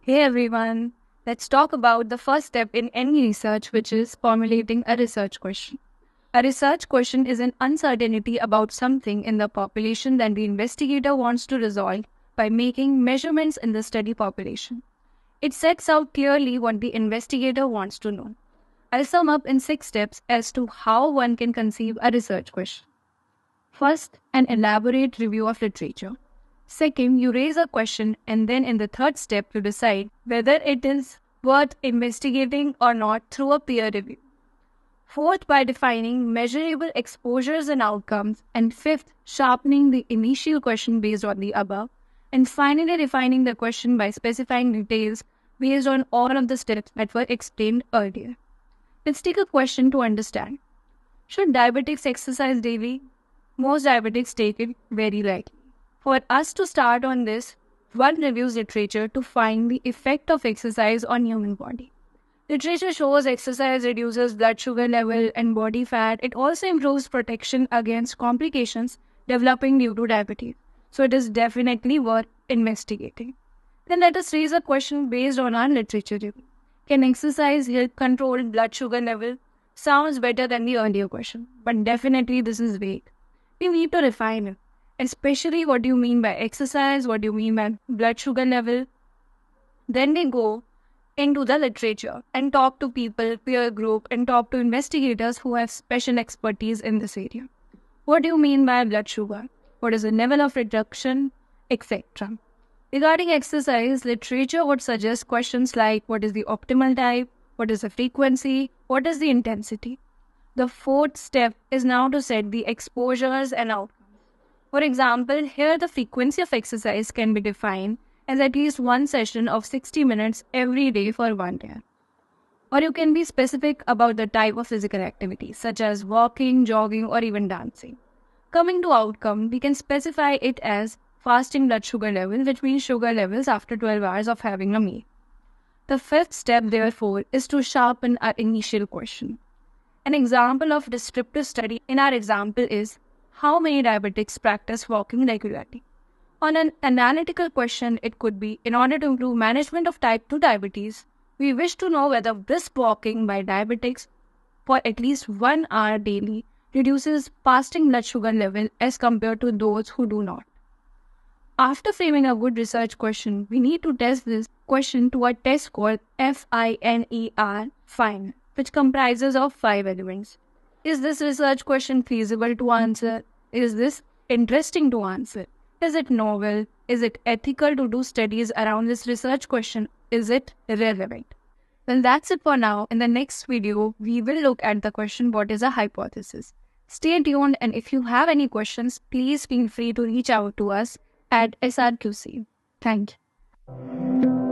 Hey everyone, let's talk about the first step in any research, which is formulating a research question. A research question is an uncertainty about something in the population that the investigator wants to resolve by making measurements in the study population. It sets out clearly what the investigator wants to know. I'll sum up in 6 steps as to how one can conceive a research question. First, an elaborate review of literature. Second, you raise a question, and then in the third step, you decide whether it is worth investigating or not through a peer review. Fourth, by defining measurable exposures and outcomes. And fifth, sharpening the initial question based on the above. And finally, refining the question by specifying details based on all of the steps that were explained earlier. Let's take a question to understand. Should diabetics exercise daily? Most diabetics take it very lightly. For us to start on this, one reviews literature to find the effect of exercise on human body. Literature shows exercise reduces blood sugar level and body fat. It also improves protection against complications developing due to diabetes. So it is definitely worth investigating. Then let us raise a question based on our literature review. Can exercise help control blood sugar level? Sounds better than the earlier question, but definitely this is vague. We need to refine it. Especially what do you mean by exercise, what do you mean by blood sugar level. Then they go into the literature and talk to people, peer group, and talk to investigators who have special expertise in this area. What do you mean by blood sugar? What is the level of reduction, etc. Regarding exercise, literature would suggest questions like what is the optimal type, what is the frequency, what is the intensity. The fourth step is now to set the exposures and outcomes. For example, here the frequency of exercise can be defined as at least one session of 60 minutes every day for 1 year. Or you can be specific about the type of physical activity, such as walking, jogging, or even dancing. Coming to outcome, we can specify it as fasting blood sugar level, which means sugar levels after 12 hours of having a meal. The fifth step, therefore, is to sharpen our initial question. An example of descriptive study in our example is how many diabetics practice walking regularly. On an analytical question, it could be, in order to improve management of type 2 diabetes, we wish to know whether brisk walking by diabetics for at least 1 hour daily reduces fasting blood sugar level as compared to those who do not. After framing a good research question, we need to test this question to a test called FINER, which comprises of 5 elements. Is this research question feasible to answer? Is this interesting to answer? Is it novel? Is it ethical to do studies around this research question? Is it relevant? Well, that's it for now. In the next video, we will look at the question, what is a hypothesis? Stay tuned, and if you have any questions, please feel free to reach out to us at SRQC. Thank you.